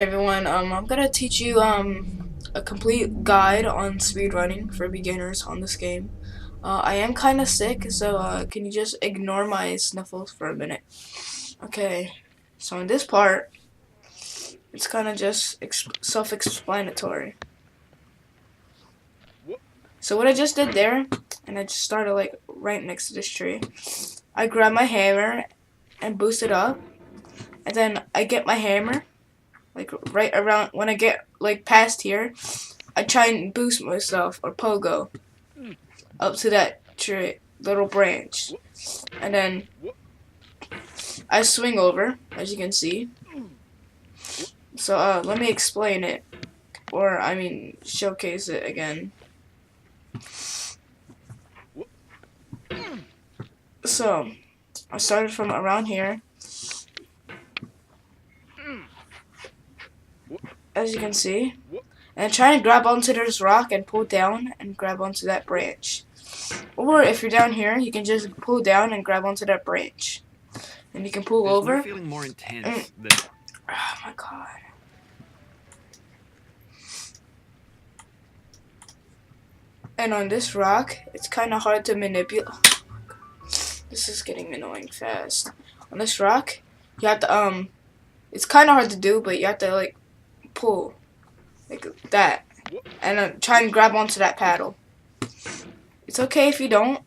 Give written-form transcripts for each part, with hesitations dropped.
Everyone, I'm gonna teach you a complete guide on speedrunning for beginners on this game. I am kind of sick, so can you just ignore my sniffles for a minute? Okay, so in this part, it's kind of just self-explanatory. So what I just did there, and I just started like right next to this tree. I grab my hammer and boost it up, and then I get my hammer. Like right around when I get like past here, I try and boost myself or pogo up to that tree, little branch, and then I swing over, as you can see. So let me explain it, or I mean showcase it again. So I started from around here, as you can see, and try and grab onto this rock and pull down and grab onto that branch. Or if you're down here, you can just pull down and grab onto that branch. And you can pull There's over. No feeling more intense than... Oh my god. And on this rock, it's kind of hard to manipulate. This is getting annoying fast. On this rock, you have to, it's kind of hard to do, but you have to, like, pull. Like that. And try and grab onto that paddle. It's okay if you don't.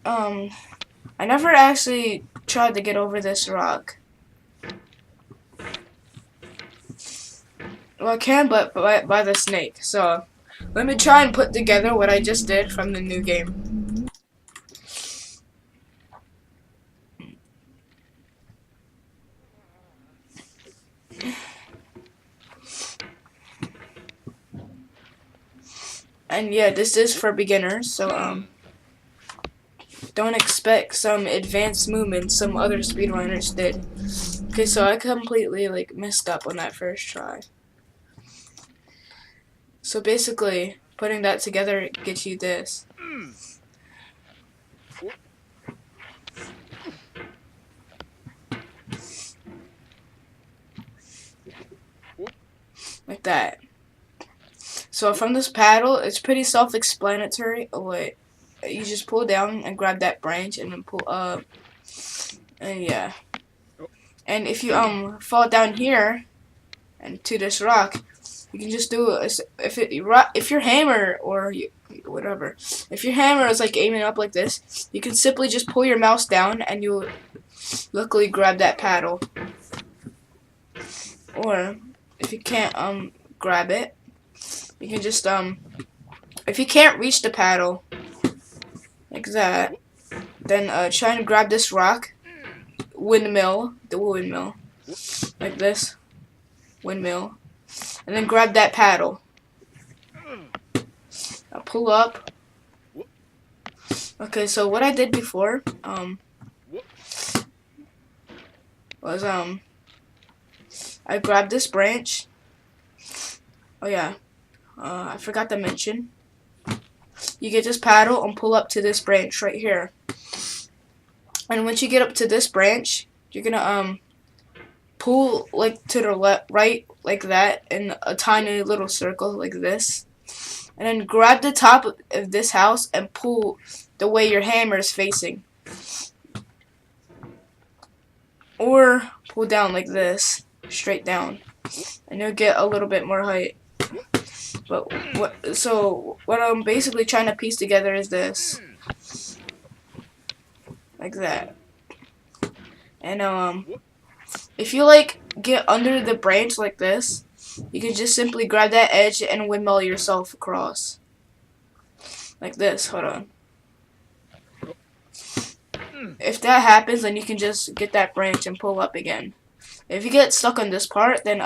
I never actually tried to get over this rock. Well, I can, but by the snake. So, let me try and put together what I just did from the new game. And yeah, this is for beginners, so don't expect some advanced movements some other speedrunners did. Okay, so I completely like messed up on that first try. So basically, putting that together gets you this. Like that. So from this paddle, it's pretty self-explanatory. Oh wait, you just pull down and grab that branch and then pull up. And yeah. And if you fall down here and to this rock, you can just do if your hammer or whatever, if your hammer is like aiming up like this, you can simply just pull your mouse down and you'll luckily grab that paddle. Or if you can't grab it, you can just if you can't reach the paddle like that, then try and grab this rock, the windmill, like this, windmill, and then grab that paddle. Now pull up. Okay, so what I did before was I grabbed this branch. Oh yeah, I forgot to mention. You get this paddle and pull up to this branch right here. And once you get up to this branch, you're gonna pull like to the right like that in a tiny little circle like this. And then grab the top of this house and pull the way your hammer is facing. Or pull down like this, straight down. And you'll get a little bit more height. But what I'm basically trying to piece together is this. Like that. And if you like get under the branch like this, you can just simply grab that edge and windmill yourself across. Like this, hold on. If that happens, then you can just get that branch and pull up again. If you get stuck on this part, then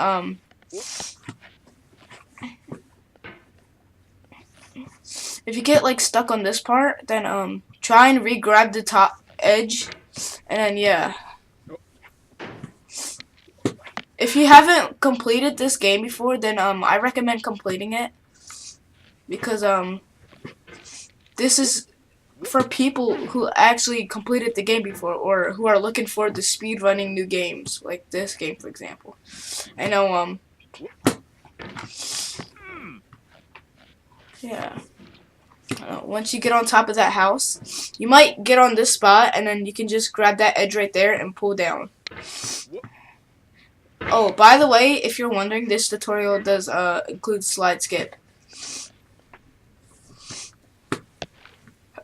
if you get like stuck on this part, then try and re-grab the top edge, and then yeah. If you haven't completed this game before, then I recommend completing it because this is for people who actually completed the game before, or who are looking forward to speedrunning new games, like this game, for example. I know, yeah. Once you get on top of that house, you might get on this spot, and then you can just grab that edge right there and pull down. Oh, by the way, if you're wondering, this tutorial does include slide skip.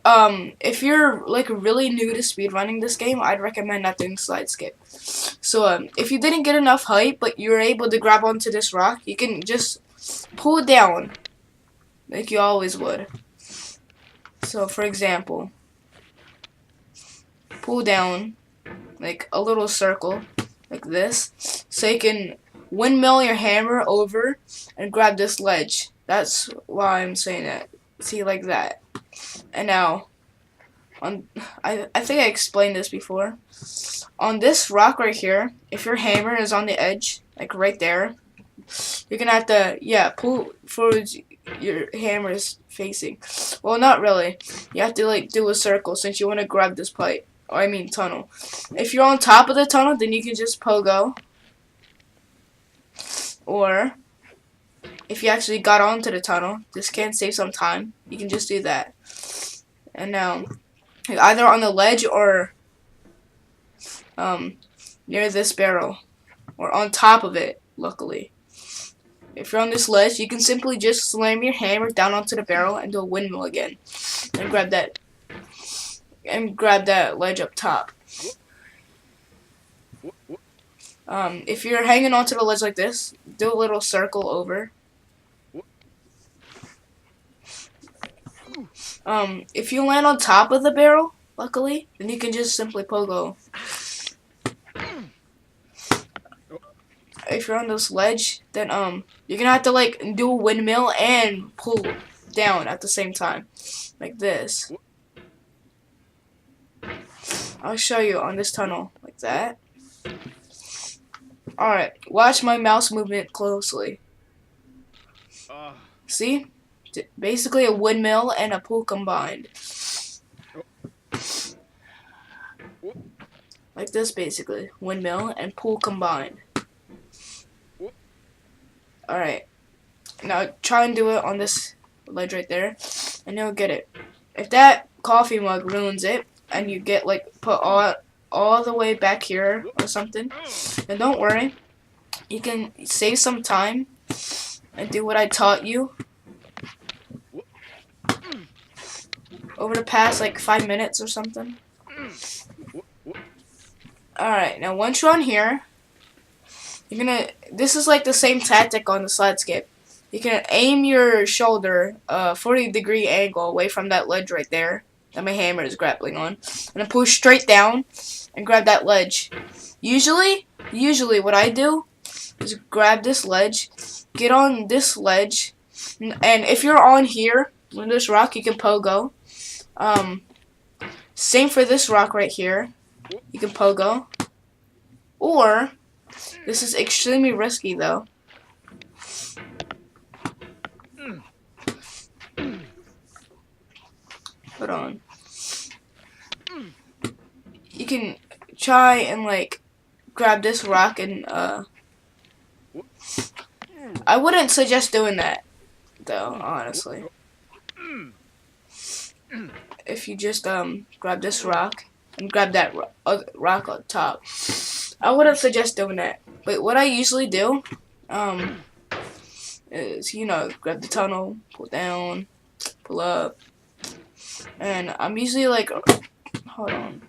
If you're like really new to speedrunning this game, I'd recommend not doing slide skip. So if you didn't get enough height, but you were able to grab onto this rock, you can just pull it down like you always would. So for example, pull down like a little circle like this, so you can windmill your hammer over and grab this ledge. That's why I'm saying that. See, like that. And now, I think I explained this before. On this rock right here, if your hammer is on the edge, like right there, you're gonna have to, pull forward your hammer is facing. Well, not really. You have to like do a circle since you want to grab this pipe. Or I mean tunnel. If you're on top of the tunnel, then you can just pogo. Or if you actually got onto the tunnel, this can save some time. You can just do that. And now, either on the ledge or near this barrel, or on top of it. Luckily, if you're on this ledge, you can simply just slam your hammer down onto the barrel and do a windmill again, and grab that ledge up top. If you're hanging onto the ledge like this, do a little circle over. If you land on top of the barrel, luckily, then you can just simply pogo. If you're on this ledge, then you're gonna have to like do a windmill and pull down at the same time, like this. I'll show you on this tunnel, like that. Alright, watch my mouse movement closely. See? Basically a windmill and a pull combined. Like this, basically. Windmill and pull combined. Alright. Now try and do it on this ledge right there, and you'll get it. If that coffee mug ruins it, and you get like put all the way back here or something, then don't worry. You can save some time and do what I taught you over the past like 5 minutes or something. Alright, now once you're on here, this is like the same tactic on the slide skip. You can aim your shoulder 40-degree angle away from that ledge right there that my hammer is grappling on, and then push straight down and grab that ledge. Usually what I do is grab this ledge, get on this ledge, and if you're on here on this rock, you can pogo. Same for this rock right here, you can pogo. Or this is extremely risky though. Hold on. You can try and like grab this rock and I wouldn't suggest doing that though, honestly. If you just grab this rock and grab that rock on top, I wouldn't suggest doing that. But what I usually do is, grab the tunnel, pull down, pull up, and I'm usually like, hold on,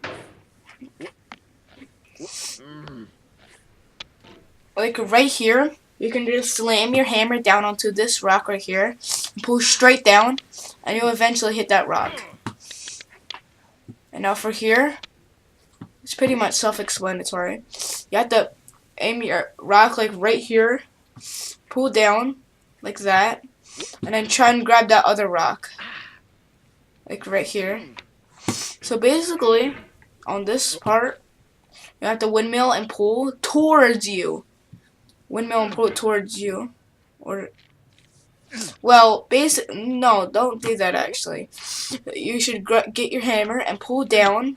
like right here, you can just slam your hammer down onto this rock right here, and pull straight down, and you'll eventually hit that rock. And now for here, it's pretty much self-explanatory. You have to aim your rock like right here, pull down like that, and then try and grab that other rock like right here. So basically, on this part, you have to windmill and pull towards you. Windmill and pull towards you, or Well, no, don't do that actually. You should get your hammer and pull down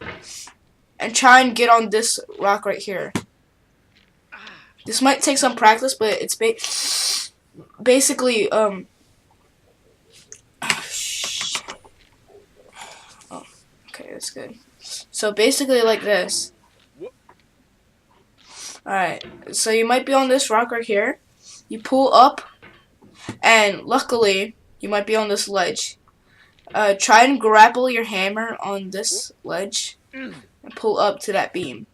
and try and get on this rock right here. This might take some practice, but it's basically, oh, okay, that's good. So basically like this. Alright, so you might be on this rock right here. You pull up, and luckily, you might be on this ledge. Try and grapple your hammer on this ledge and pull up to that beam.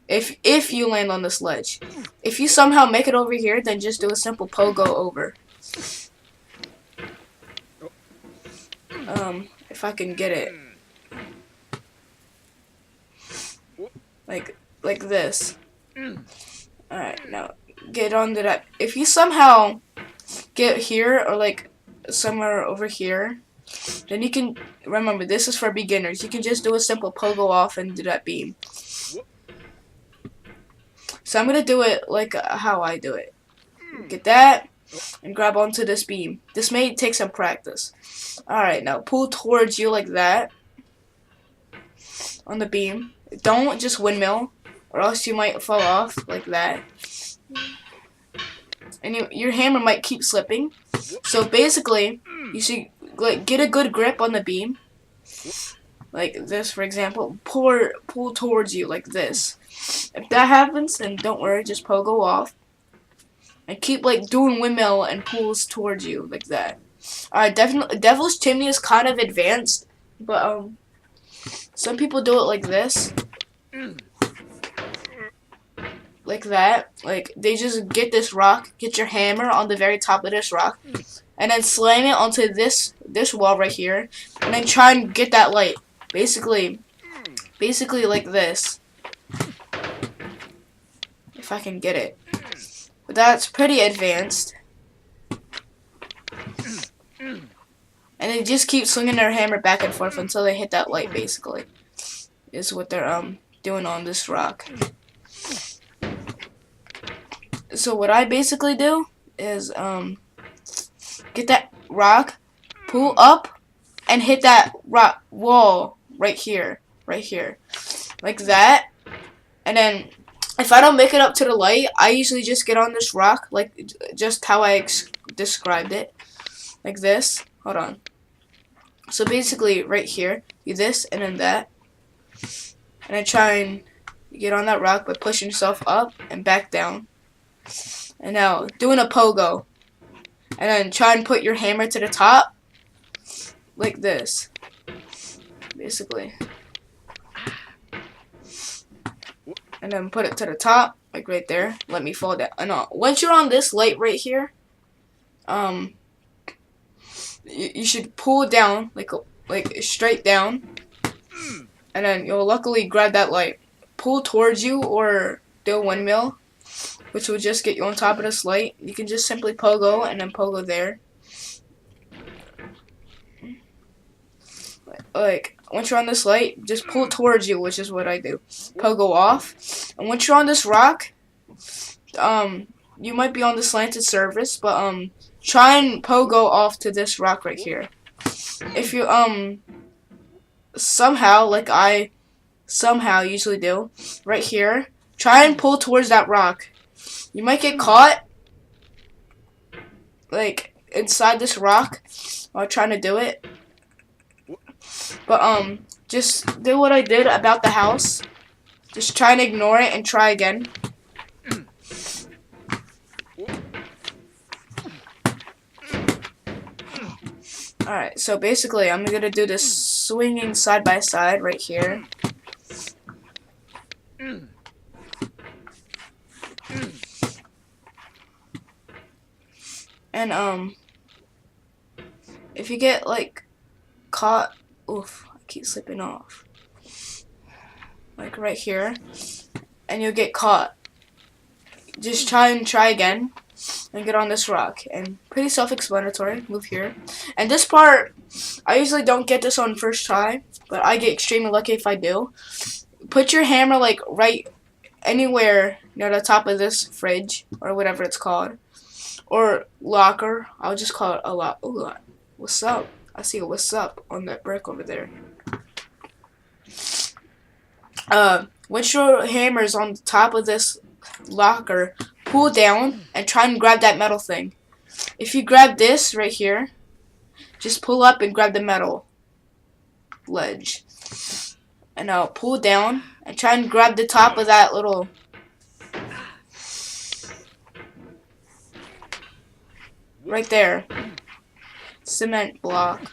If you land on this ledge. If you somehow make it over here, then just do a simple pogo over. If I can get it. Like this. Alright, now get onto that. If you somehow get here or like somewhere over here, then you can remember this is for beginners. You can just do a simple pogo off and do that beam. So I'm gonna do it like how I do it. Get that and grab onto this beam. This may take some practice. Alright, now pull towards you like that on the beam. Don't just windmill, or else you might fall off like that. And your hammer might keep slipping. So basically, you should get a good grip on the beam. Like this, for example. Pull towards you like this. If that happens, then don't worry, just pogo off. And keep like doing windmill and pulls towards you like that. Alright, definitely Devil's Chimney is kind of advanced, but some people do it like this. Like that. Like they just get this rock, get your hammer on the very top of this rock, and then slam it onto this wall right here, and then try and get that light. Basically like this. If I can get it. But that's pretty advanced. And they just keep swinging their hammer back and forth until they hit that light, basically. Is what they're doing on this rock. So what I basically do is get that rock, pull up, and hit that rock wall right here. Like that. And then if I don't make it up to the light, I usually just get on this rock, like just how I described it. Like this. Hold on. So basically, right here, do this and then that. And I try and get on that rock by pushing yourself up and back down. And now, doing a pogo. And then try and put your hammer to the top. Like this. Basically. And then put it to the top, like right there. Let me fall down. No, once you're on this light right here, you should pull it down, like straight down, and then you'll luckily grab that light. Pull towards you or do a windmill, which will just get you on top of this light. You can just simply pogo and then pogo there. Like once you're on this light, just pull it towards you, which is what I do. Pogo off. And once you're on this rock, you might be on the slanted surface, but try and pogo off to this rock right here. If you somehow, like I somehow usually do, right here, try and pull towards that rock. You might get caught like inside this rock while trying to do it. But just do what I did about the house. Just try and ignore it and try again. Alright, so basically I'm gonna do this swinging side by side right here. And if you get like caught, oof, I keep slipping off. Like right here, and you'll get caught. Just try again and get on this rock. And pretty self-explanatory. Move here. And this part, I usually don't get this on first try, but I get extremely lucky if I do. Put your hammer like right anywhere near the top of this fridge or whatever it's called. or locker. I'll just call it a lot. Ooh, what's up? I see a what's up on that brick over there. Once your hammer is on the top of this locker, pull down and try and grab that metal thing. If you grab this right here, just pull up and grab the metal ledge. And now pull down and try and grab the top of that little right there cement block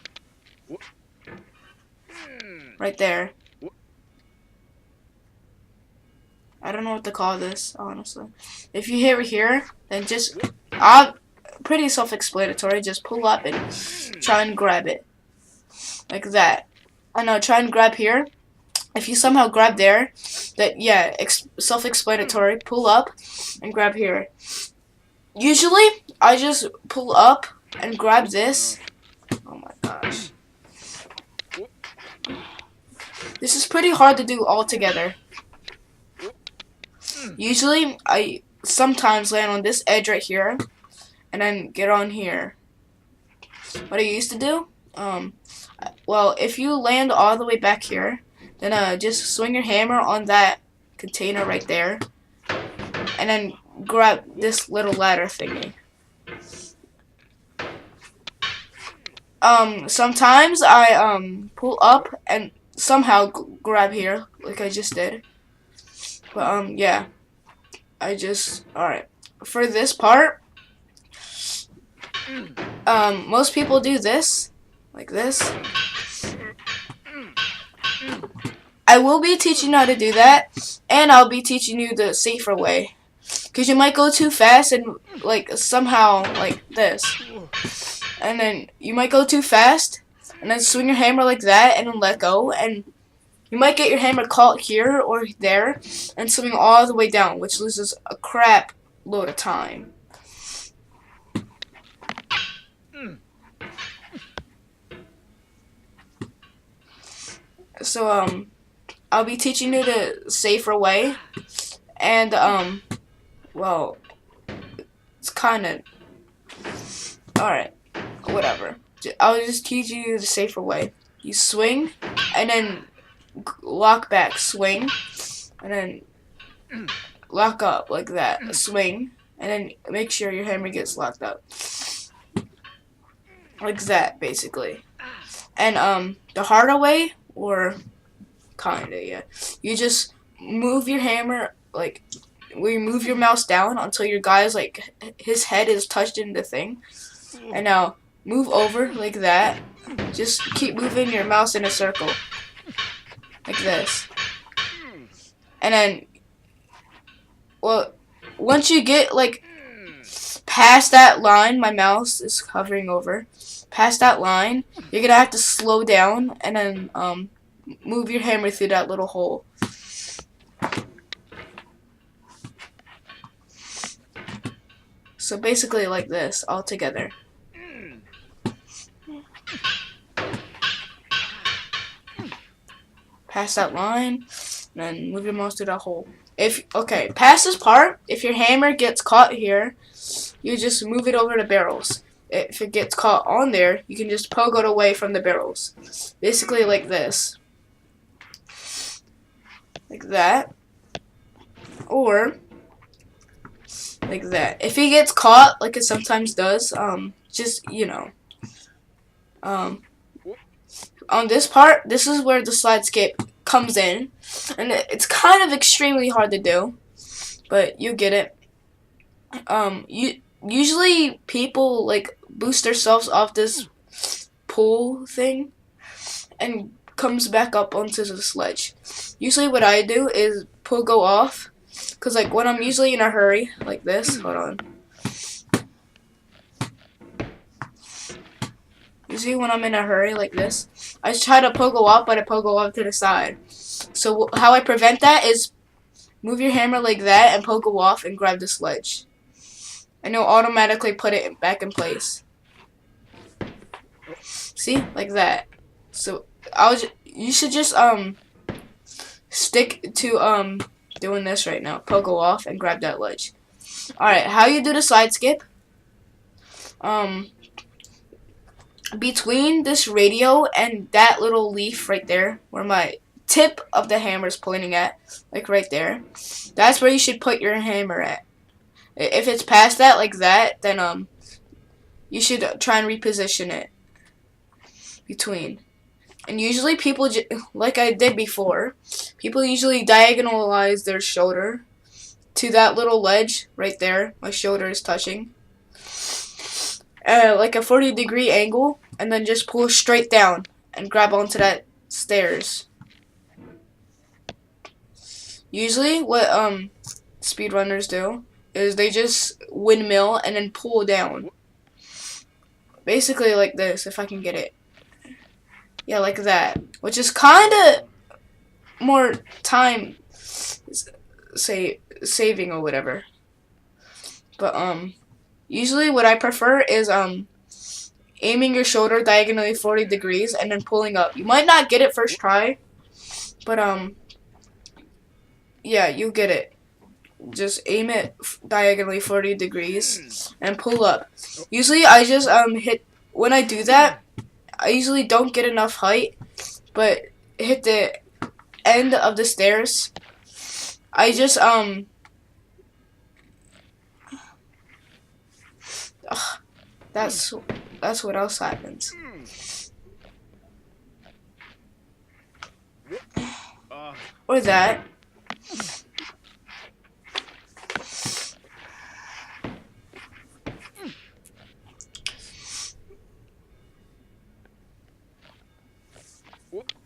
right there. I don't know what to call this, honestly. If you hit here, then just pretty self-explanatory. Just pull up and try and grab it like that. I know, try and grab here. If you somehow grab there, that yeah, self-explanatory. Pull up and grab here. Usually, I just pull up and grab this. Oh my gosh, this is pretty hard to do all together. Usually, I sometimes land on this edge right here, and then get on here. What I used to do, well, if you land all the way back here, then just swing your hammer on that container right there, and then grab this little ladder thingy. Sometimes I pull up and somehow grab here, like I just did. But yeah, alright. For this part, most people do this, like this. I will be teaching you how to do that, and I'll be teaching you the safer way. Because you might go too fast and, like, somehow, like this. And then you might go too fast, and then swing your hammer like that, and then let go, and you might get your hammer caught here or there, and swing all the way down, which loses a crap load of time. So, I'll be teaching you the safer way, and, well, it's kind of, alright, whatever. I'll just teach you the safer way. You swing, and then lock back, swing, and then lock up like that, swing, and then make sure your hammer gets locked up. Like that, basically. And, the harder way, or kinda, yeah, you just move your hammer, like, where you move your mouse down until your guy's, like, his head is touched in the thing. And now, move over like that. Just keep moving your mouse in a circle. Like this. And then, well, once you get, like, past that line, my mouse is hovering over. Past that line, you're gonna have to slow down and then, move your hammer through that little hole. So basically like this, all together. Pass that line, and then move your mouse through that hole. Okay, past this part, if your hammer gets caught here, you just move it over the barrels. If it gets caught on there, you can just pogo it away from the barrels. Basically like this. Like that. Or like that. If he gets caught, like it sometimes does, just, you know, on this part, this is where the slide skip comes in, and it's kind of extremely hard to do, but you get it. Usually people, like, boost themselves off this pull thing and comes back up onto the sledge. Usually what I do is go off, because, like, when I'm usually in a hurry, like this, hold on. Usually when I'm in a hurry, like this, I try to pogo up, but I pogo up to the side. So how I prevent that is move your hammer like that and pogo off and grab the sledge. And it'll automatically put it back in place. See? Like that. So you should just stick to doing this right now. Pogo off and grab that ledge. Alright, how you do the side skip um between this radio and that little leaf right there, where my tip of the hammer is pointing at, like right there, that's where you should put your hammer at. If it's past that, like that, then you should try and reposition it between. And usually people, like I did before, people usually diagonalize their shoulder to that little ledge right there. My shoulder is touching. Like a 40-degree angle, and then just pull straight down and grab onto that stairs. Usually what speedrunners do is they just windmill and then pull down. Basically like this, if I can get it. Yeah, like that. Which is kinda more time saving or whatever. But usually what I prefer is aiming your shoulder diagonally 40 degrees and then pulling up. You might not get it first try, but yeah, you get it. Just aim it diagonally 40 degrees and pull up. Usually I just hit, when I do that, I usually don't get enough height, but hit the end of the stairs. I just that's what else happens. Or that.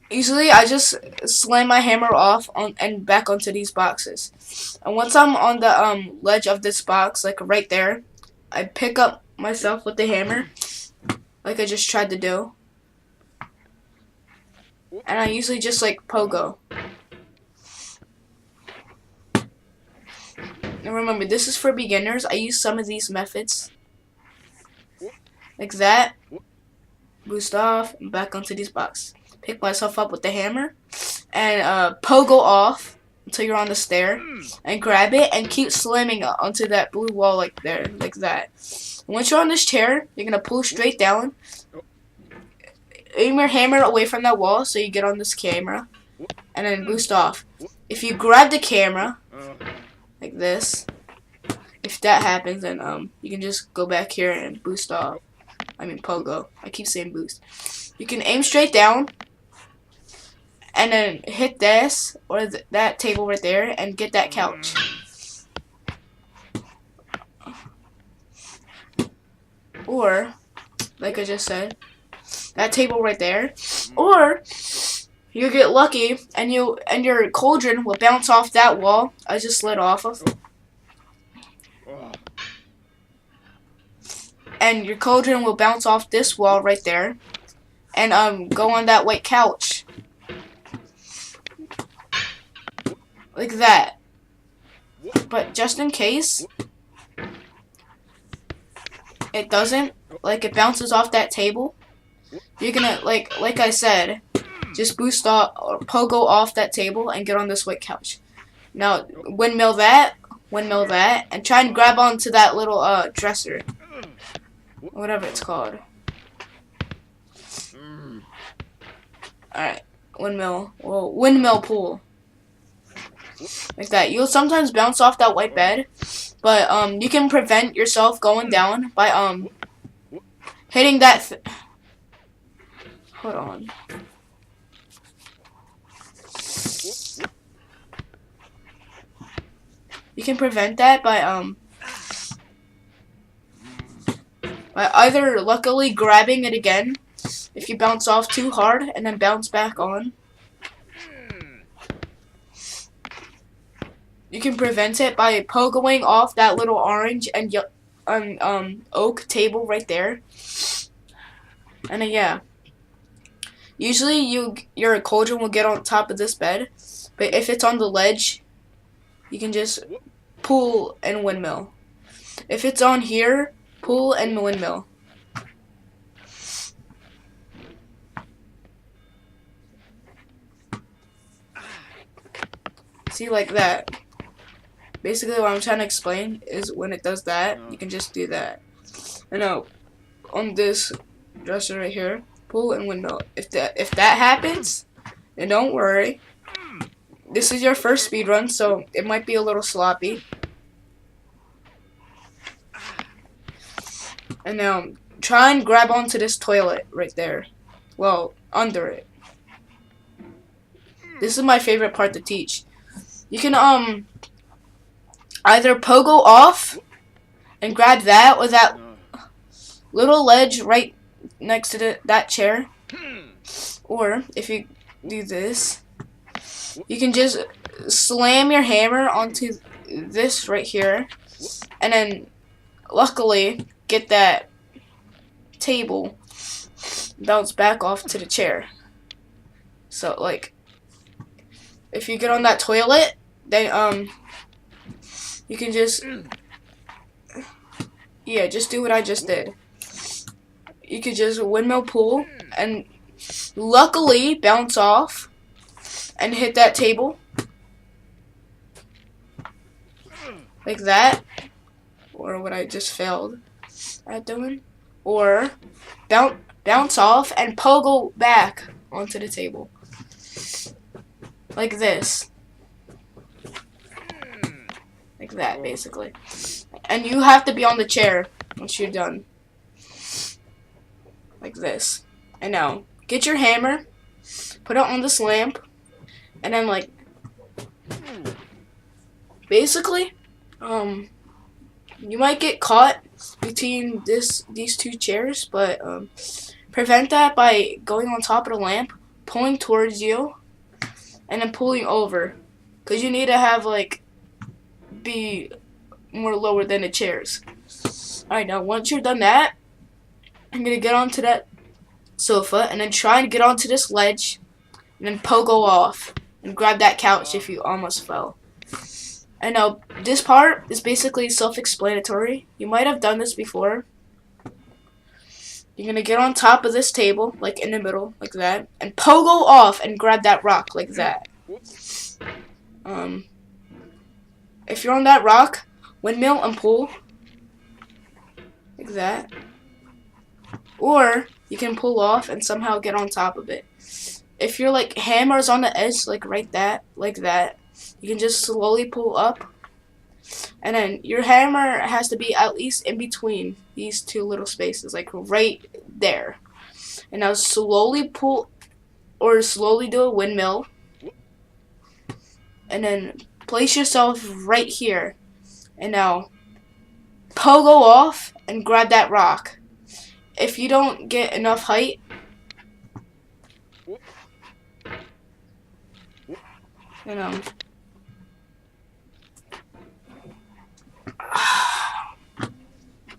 Usually I just slam my hammer off and back onto these boxes. And once I'm on the ledge of this box, like right there, I pick up myself with the hammer, like I just tried to do. And I usually just like pogo. And remember, this is for beginners. I use some of these methods. Like that. Boost off and back onto these boxes. Pick myself up with the hammer and pogo off until you're on the stair and grab it and keep slamming onto that blue wall like there, like that. And once you're on this chair, you're gonna pull straight down. Aim your hammer away from that wall so you get on this camera and then boost off. If you grab the camera like this, if that happens, then you can just go back here and boost off. I mean pogo. I keep saying boost. You can aim straight down and then hit this or that table right there and get that couch. Or, like I just said, that table right there. Or you get lucky and your cauldron will bounce off that wall I just slid off of. And your cauldron will bounce off this wall right there and go on that white couch. Like that. But just in case it doesn't, like it bounces off that table, you're gonna, like I said, just boost off or pogo off that table and get on this white couch. Now windmill that, and try and grab onto that little dresser. Whatever it's called. Alright, windmill pool. Like that. You'll sometimes bounce off that white bed, but you can prevent yourself going down by hitting that hold on. You can prevent that by either luckily grabbing it again if you bounce off too hard and then bounce back on. You can prevent it by pogoing off that little orange and oak table right there. And yeah. Usually your cauldron will get on top of this bed, but if it's on the ledge, you can just pull and windmill. If it's on here, pull and windmill. See, like that. Basically what I'm trying to explain is when it does that, you can just do that. I know. on this dresser right here. Pull and windmill. If that happens, then don't worry. This is your first speed run, so it might be a little sloppy. And now try and grab onto this toilet right there. Well, under it. This is my favorite part to teach. You can either pogo off and grab that or that little ledge right next to that chair. Or if you do this, you can just slam your hammer onto this right here, and then luckily get that table bounce back off to the chair. So like if you get on that toilet, then you can just do what I just did. You could just windmill pull and luckily bounce off and hit that table like that, or what I just failed at doing, or bounce off and pogo back onto the table like this, like that basically. And you have to be on the chair once you're done, like this. And now get your hammer, put it on this lamp, and then like basically you might get caught between these two chairs, but prevent that by going on top of the lamp, pulling towards you, and then pulling over, because you need to have like be more lower than the chairs. Alright, now once you're done that, I'm gonna get onto that sofa and then try and get onto this ledge and then pogo off and grab that couch if you almost fell. And now this part is basically self-explanatory. You might have done this before. You're gonna get on top of this table, like in the middle, like that, and pogo off and grab that rock like that. If you're on that rock, windmill and pull like that. Or you can pull off and somehow get on top of it. If your like hammer's on the edge, like like that, you can just slowly pull up, and then your hammer has to be at least in between these two little spaces, like right there. And now slowly pull, or slowly do a windmill, and then place yourself right here. And now pogo off and grab that rock. If you don't get enough height, you know,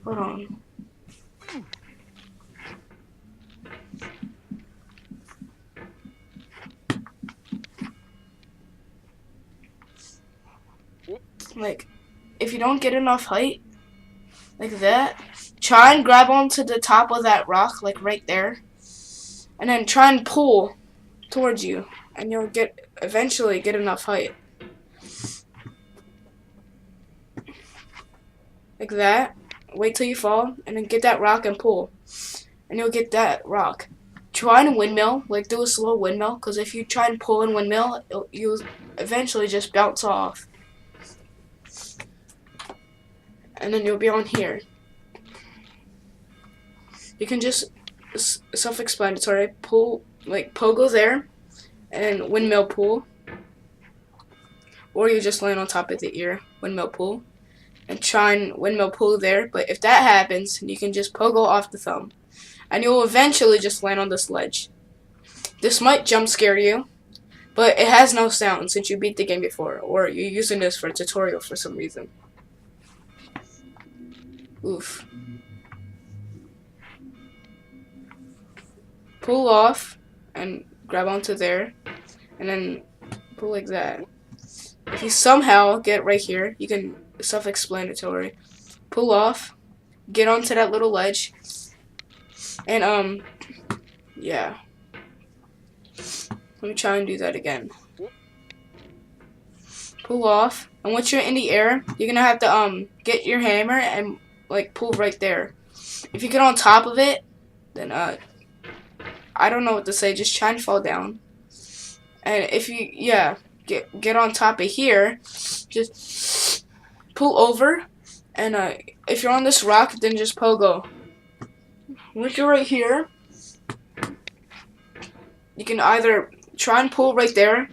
hold on. Like, if you don't get enough height, like that, try and grab onto the top of that rock, like right there, and then try and pull towards you, and you'll eventually get enough height. Like that. Wait till you fall, and then get that rock and pull, and you'll get that rock. Try and windmill, like do a slow windmill, because if you try and pull and windmill, you'll eventually just bounce off. And then you'll be on here. You can just, self-explanatory, pull, like pogo there, and windmill pull. Or you just land on top of the ear, windmill pull, and try and windmill pull there. But if that happens, you can just pogo off the thumb, and you'll eventually just land on this ledge. This might jump scare you, but it has no sound since you beat the game before, or you're using this for a tutorial for some reason. Oof. Pull off and grab onto there, and then pull like that. If you somehow get right here, you can, self-explanatory, pull off, get onto that little ledge, and yeah. Let me try and do that again. Pull off, and once you're in the air, you're gonna have to get your hammer and like pull right there. if you get on top of it, then I don't know what to say. Just try and fall down. And if you get on top of here, just pull over. And if you're on this rock, then just pogo. Once you're right here, you can either try and pull right there,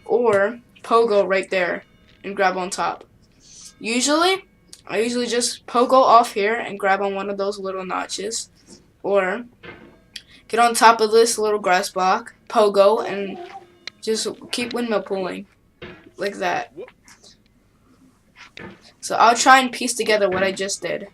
or pogo right there and grab on top. I usually just pogo off here and grab on one of those little notches, or get on top of this little grass block, pogo, and just keep windmill pulling like that. So I'll try and piece together what I just did.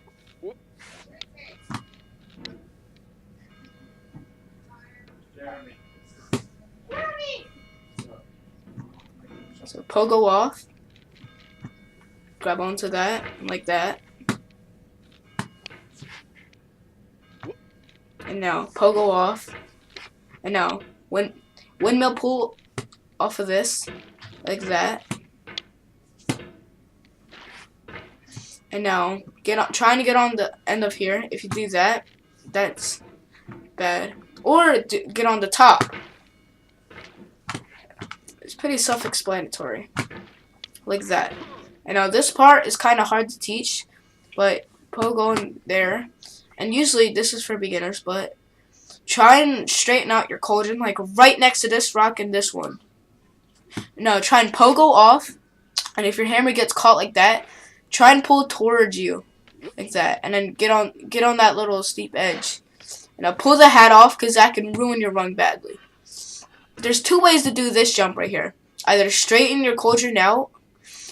So pogo off, grab onto that, like that. And now pogo off. And now windmill pull off of this, like that. And now trying to get on the end of here. If you do that, that's bad. Or get on the top. It's pretty self-explanatory, like that. And now this part is kind of hard to teach, but pogo in there. And usually this is for beginners, but try and straighten out your cauldron, like right next to this rock and this one. No, try and pogo off, and if your hammer gets caught like that, try and pull towards you, like that, and then get on that little steep edge. And now pull the hat off, because that can ruin your run badly. There's two ways to do this jump right here. Either straighten your cauldron out,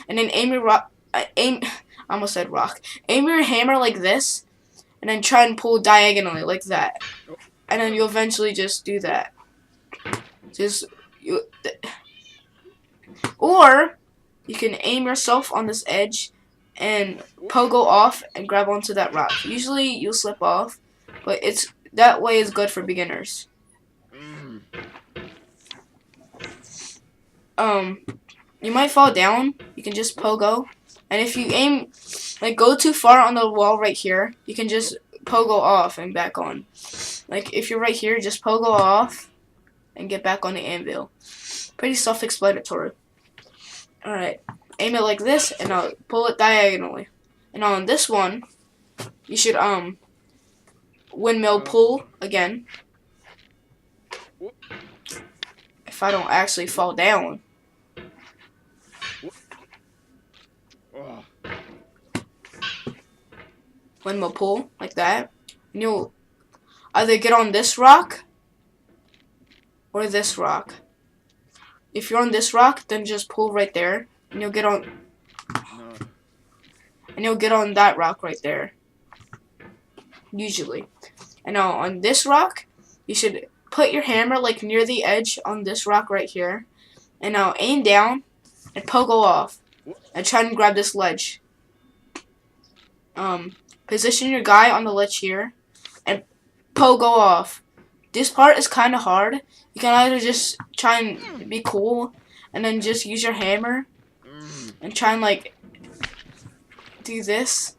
and then aim your I almost said rock. Aim your hammer like this, and then try and pull diagonally like that. And then you'll eventually just do that. Or you can aim yourself on this edge and pogo off and grab onto that rock. Usually you'll slip off, but that way is good for beginners. You might fall down. You can just pogo, and if you aim, like, go too far on the wall right here, you can just pogo off and back on. Like, if you're right here, just pogo off and get back on the anvil. Pretty self-explanatory. Alright, aim it like this, and I'll pull it diagonally. And on this one, you should windmill pull again. If I don't actually fall down. Windmill pull like that, and you'll either get on this rock or this rock. If you're on this rock, then just pull right there, and you'll get on that rock right there. Usually. And now on this rock, you should put your hammer like near the edge on this rock right here, and now aim down and pogo off and try and grab this ledge. Position your guy on the ledge here and pogo off. This part is kind of hard. You can either just try and be cool and then just use your hammer and try and, like, do this,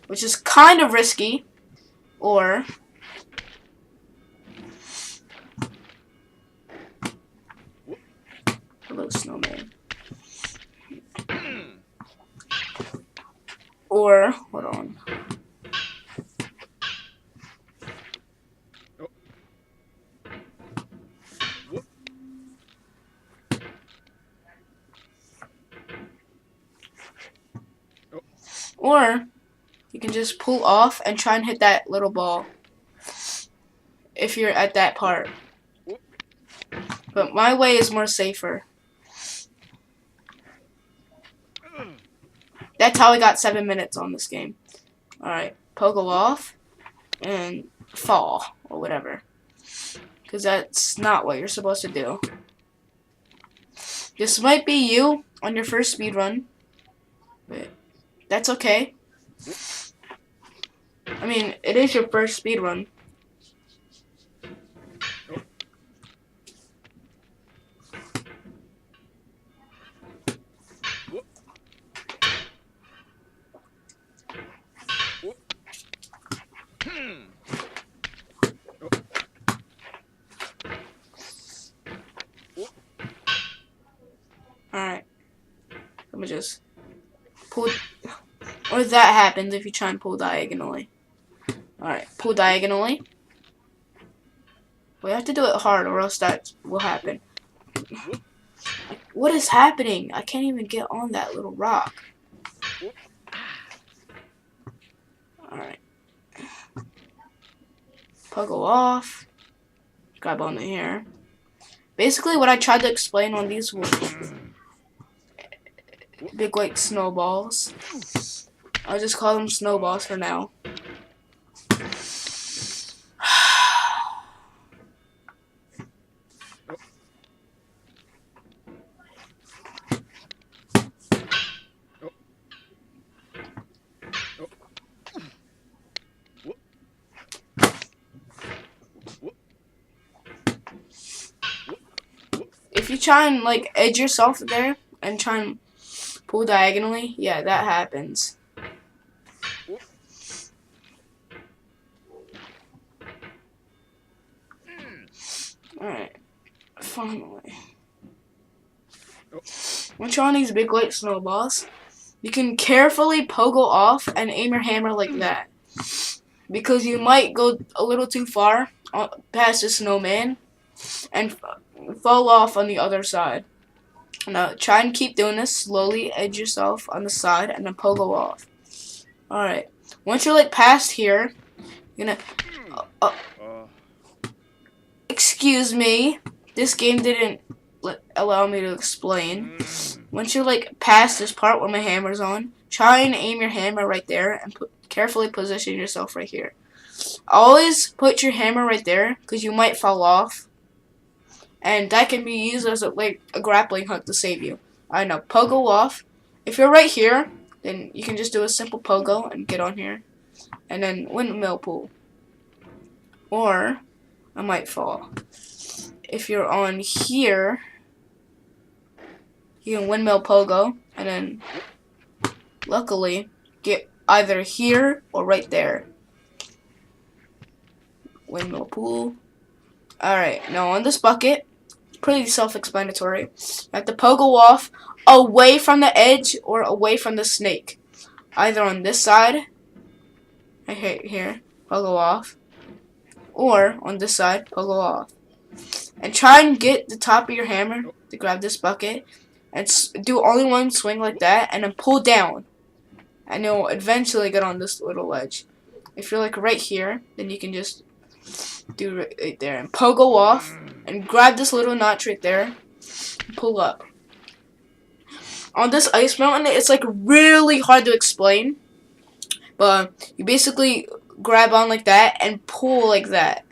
which is kind of risky. Or hello, snowman. Or, hold on. Or you can just pull off and try and hit that little ball if you're at that part. But my way is more safer. That's how I got 7 minutes on this game. Alright, pogo off and fall or whatever. Because that's not what you're supposed to do. This might be you on your first speedrun, but that's okay. I mean, it is your first speedrun. Let me just pull, or that happens if you try and pull diagonally. Alright, pull diagonally. We have to do it hard or else that will happen. What is happening? I can't even get on that little rock. Alright. Puggle off. Grab on the hair. Basically what I tried to explain on these big white snowballs. I'll just call them snowballs for now. If you try and like edge yourself there and try and pull diagonally, yeah, that happens. Alright, finally. Once you're on these big white snowballs, you can carefully pogo off and aim your hammer like that. Because you might go a little too far past the snowman and fall off on the other side. Now try and keep doing this slowly. Edge yourself on the side and then pogo off. Alright. Once you're like past here, you're gonna excuse me. This game didn't allow me to explain. Once you're like past this part where my hammer's on, try and aim your hammer right there and carefully position yourself right here. Always put your hammer right there because you might fall off. And that can be used as a grappling hook to save you. Alright, now pogo off. If you're right here, then you can just do a simple pogo and get on here. And then windmill pull. Or I might fall. If you're on here, you can windmill pogo and then luckily get either here or right there. Windmill pool. Alright, now on this bucket, pretty self-explanatory. You have to pogo off away from the edge or away from the snake. Either on this side, right here, pogo off, or on this side, pogo off. And try and get the top of your hammer to grab this bucket and do only one swing like that and then pull down. And you'll eventually get on this little ledge. If you're like right here, then you can just do right there and pogo off and grab this little notch right there and pull up. On this ice mountain, it's like really hard to explain, but you basically grab on like that and pull like that.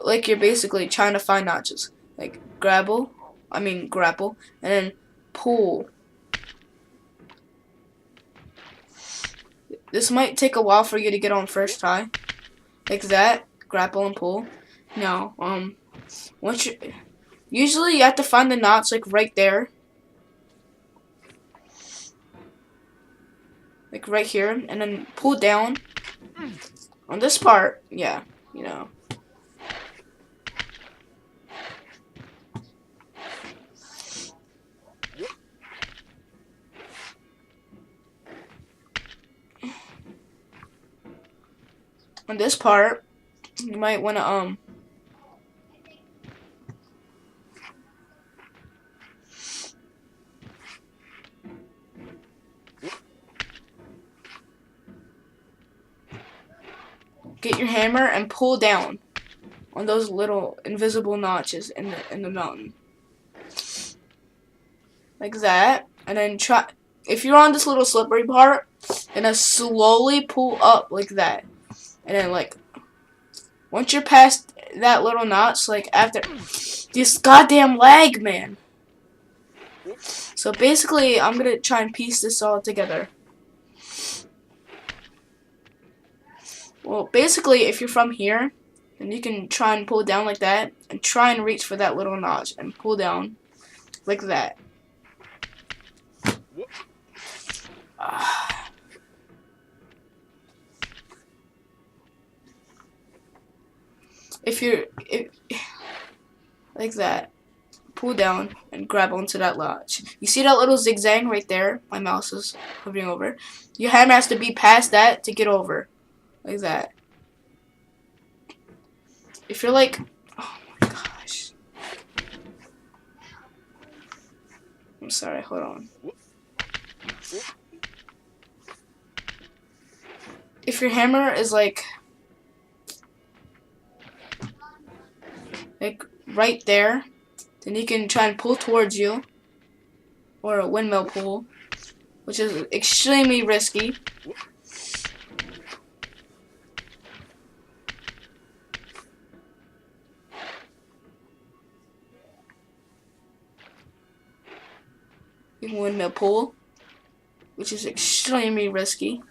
Like you're basically trying to find notches. Like grapple, and then pull. This might take a while for you to get on first try. Like that, grapple and pull. Now, usually you have to find the knots like right there. Like right here, and then pull down. On this part, yeah, you know. On this part, you might want to get your hammer and pull down on those little invisible notches in the mountain. Like that, and then try. If you're on this little slippery part, then slowly pull up like that. And then like once you're past that little notch, like after this goddamn lag, man. So basically I'm gonna try and piece this all together. Well, basically if you're from here, then you can try and pull down like that and try and reach for that little notch and pull down like that. If like that, pull down, and grab onto that latch. You see that little zigzag right there? My mouse is hovering over. Your hammer has to be past that to get over. Like that. If you're like... Oh my gosh. I'm sorry, hold on. If your hammer is like right there, then you can try and pull towards you, or a windmill pull, which is extremely risky. You can windmill pull, which is extremely risky.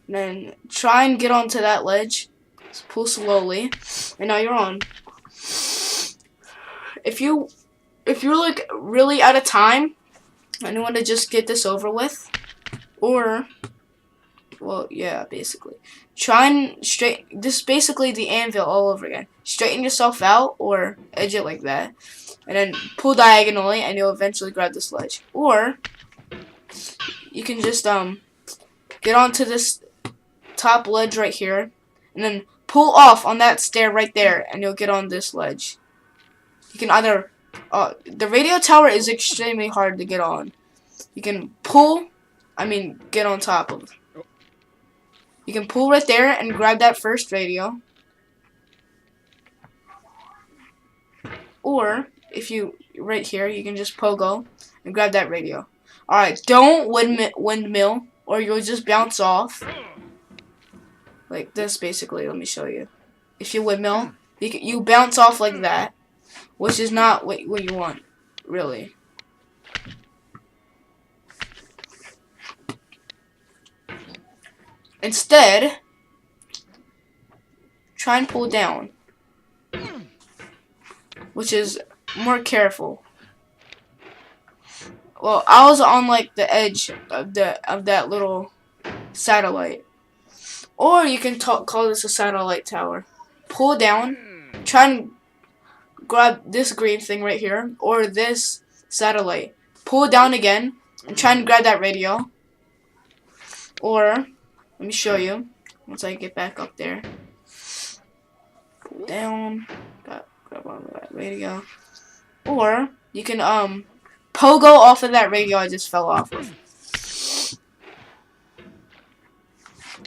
And then try and get onto that ledge. Just pull slowly, and now you're on. If you're like really out of time and you want to just get this over with, or well, yeah, basically try and straighten. This is basically the anvil all over again. Straighten yourself out or edge it like that, and then pull diagonally, and you'll eventually grab this ledge. Or you can just get onto this top ledge right here, and then pull off on that stair right there, and you'll get on this ledge. You can either the radio tower is extremely hard to get on. You can get on top of. You can pull right there and grab that first radio. Or if you right here, you can just pogo and grab that radio. Alright, don't windmill or you'll just bounce off. Like this, basically. Let me show you. If you windmill, you bounce off like that, which is not what you want, really. Instead, try and pull down, which is more careful. Well, I was on like the edge of that little satellite. Or you can call this a satellite tower. Pull down, try and grab this green thing right here, or this satellite. Pull down again, and try and grab that radio. Or, let me show you, once I get back up there. Pull down, grab on that radio. Or, you can, pogo off of that radio I just fell off of.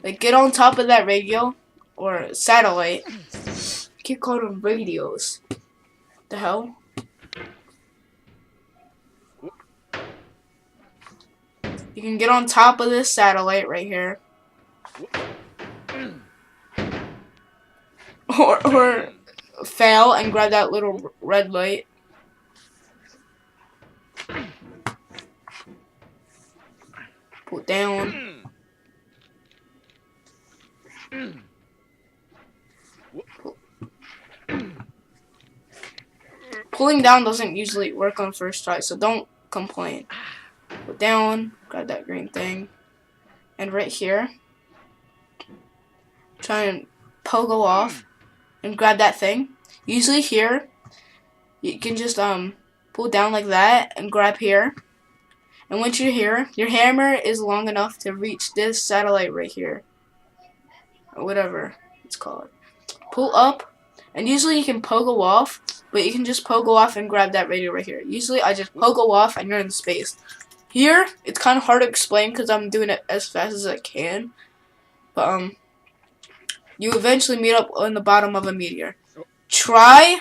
Like, get on top of that radio, or satellite. I keep calling them radios. The hell? You can get on top of this satellite right here. Or fail and grab that little red light. Pull down. Pulling down doesn't usually work on first try, so don't complain. Pull down, grab that green thing, and right here, try and pogo off and grab that thing. Usually here, you can just pull down like that and grab here. And once you're here, your hammer is long enough to reach this satellite right here, or whatever it's called. Pull up, and usually you can pogo off, but you can just pogo off and grab that radio right here. Usually I just pogo off and you're in space. Here, it's kind of hard to explain because I'm doing it as fast as I can. But you eventually meet up on the bottom of a meteor. Try.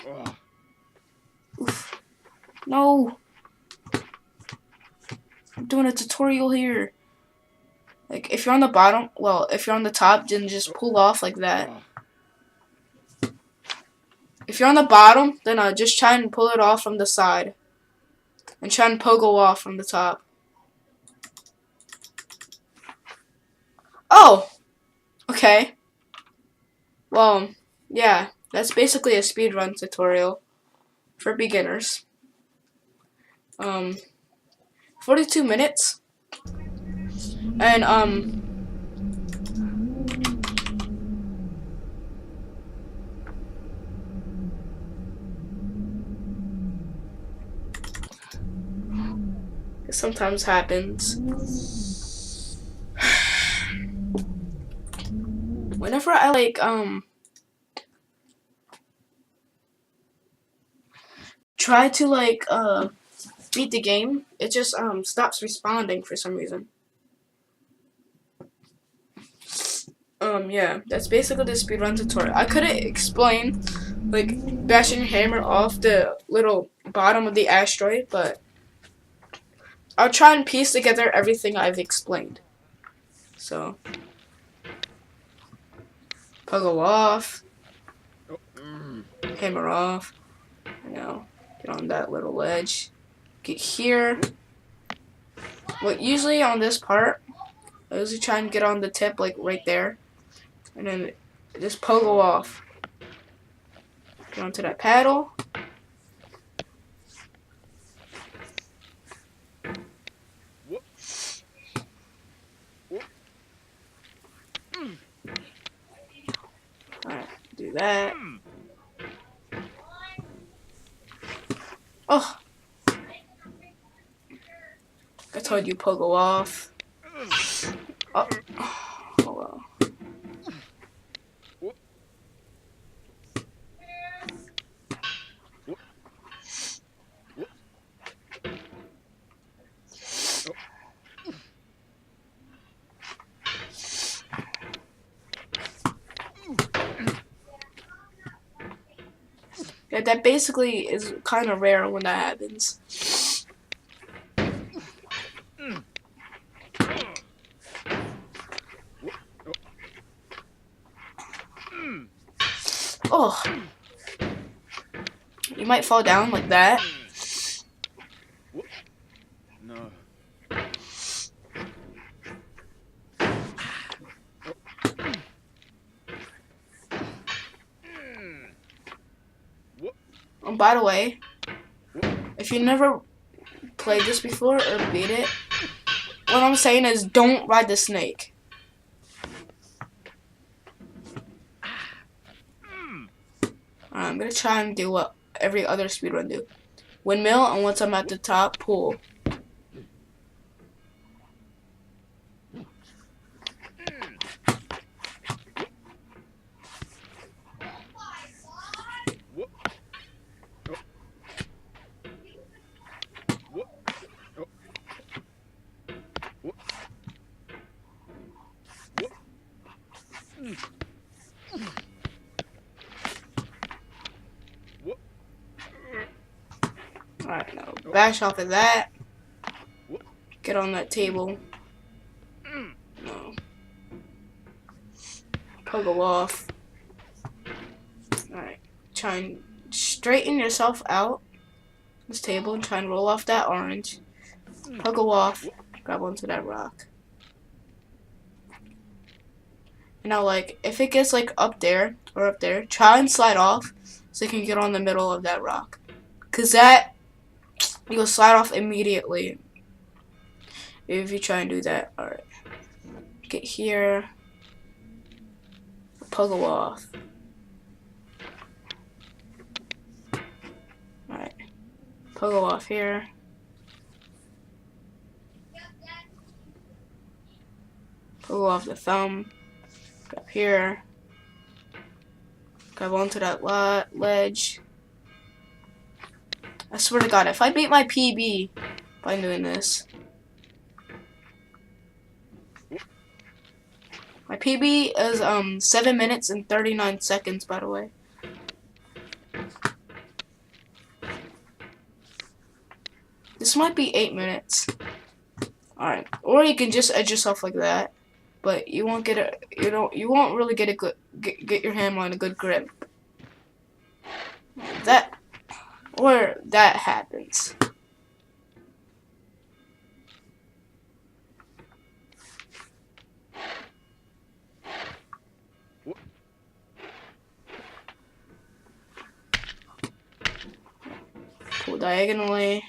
Oof. No. I'm doing a tutorial here. Like, if you're on the bottom, well, if you're on the top, then just pull off like that. If you're on the bottom, then just try and pull it off from the side. And try and pogo off from the top. Oh! Okay. Well, yeah. That's basically a speedrun tutorial for beginners. 42 minutes. And, It sometimes happens. Whenever I like try to like beat the game, it just stops responding for some reason. Yeah, that's basically the speedrun tutorial. I couldn't explain like bashing your hammer off the little bottom of the asteroid, but I'll try and piece together everything I've explained. So, puggle off, hammer off, get on that little ledge, get here. Well, usually on this part, I usually try and get on the tip, like right there, and then just puggle off. Get onto that paddle. Alright, do that. Oh! I told you puggle off. Oh, oh well. Yeah, that basically is kind of rare when that happens. Oh, you might fall down like that. No. By the way, if you never played this before or beat it, what I'm saying is don't ride the snake. I'm gonna try and do what every other speedrun do. Windmill, and once I'm at the top, pull. Alright, now bash off of that. Get on that table. No. Puggle off. Alright. Try and straighten yourself out this table and try and roll off that orange. Puggle off. Grab onto that rock. And now, like, if it gets like up there or up there, try and slide off so you can get on the middle of that rock. Cause that you'll slide off immediately if you try and do that. Alright. Get here. Puggle off. Alright. Puggle off here. Puggle off the thumb. Grab here. Grab onto that ledge. I swear to God, if I beat my PB by doing this. My PB is 7 minutes and 39 seconds, by the way. This might be 8 minutes. Alright. Or you can just edge yourself like that. But you won't get a you won't really get a good get your hammer on a good grip. That happens. Pull diagonally.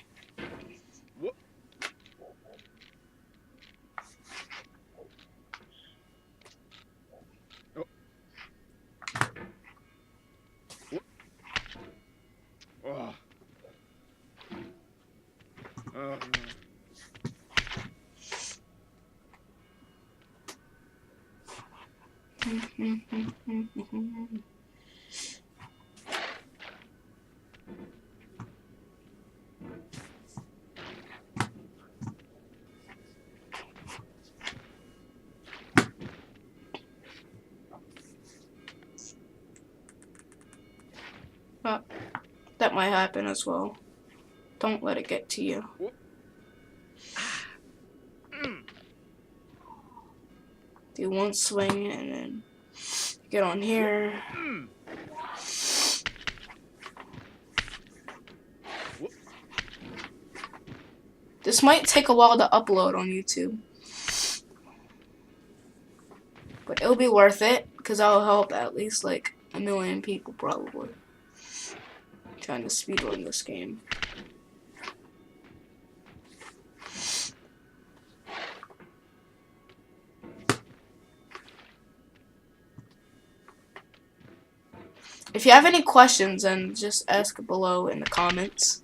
That might happen as well. Don't let it get to you. Do one swing and then get on here. This might take a while to upload on YouTube, but it'll be worth it because I'll help at least like 1 million people probably trying to speedrun this game. If you have any questions, then just ask below in the comments.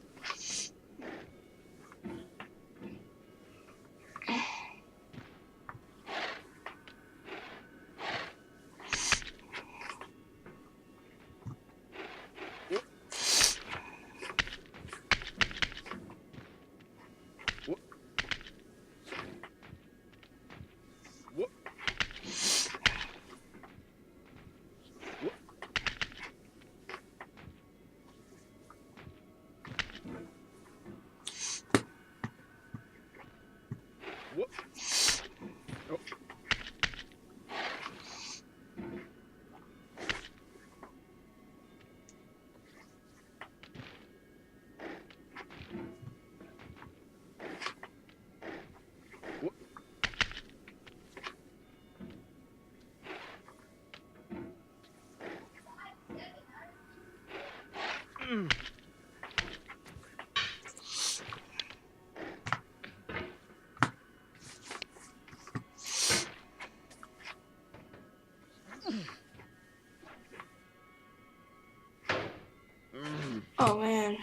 Oh man.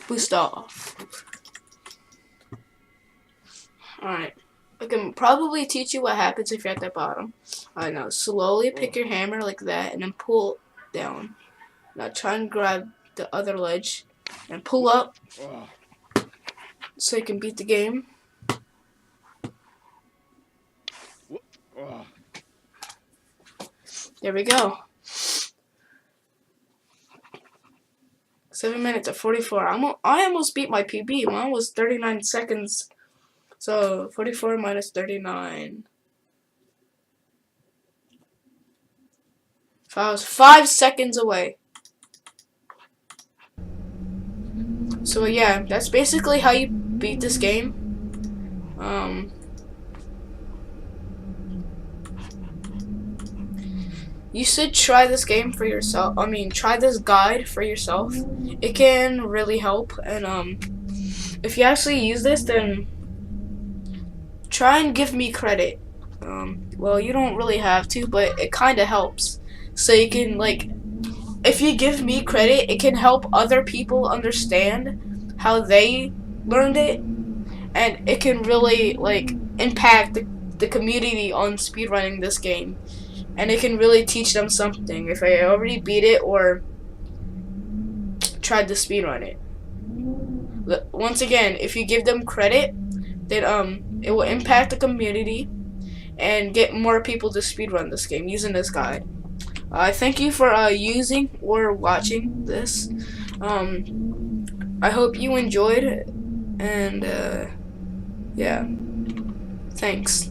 Boost off. Alright. I can probably teach you what happens if you're at the bottom. Alright, now slowly pick your hammer like that and then pull down. Now try and grab the other ledge and pull up so you can beat the game. There we go. 7 minutes of 44. I almost beat my PB. Mine was 39 seconds. So 44 minus 39. So I was 5 seconds away. So yeah, that's basically how you beat this game. You should try this game for yourself. I mean, try this guide for yourself. It can really help. And if you actually use this, then try and give me credit. Well, you don't really have to, but it kind of helps. So you can, like, if you give me credit, it can help other people understand how they learned it. And it can really, like, impact the community on speedrunning this game. And it can really teach them something if I already beat it or tried to speedrun it. Once again, if you give them credit, then it will impact the community and get more people to speedrun this game using this guide. Thank you for using or watching this. I hope you enjoyed it, and yeah, thanks.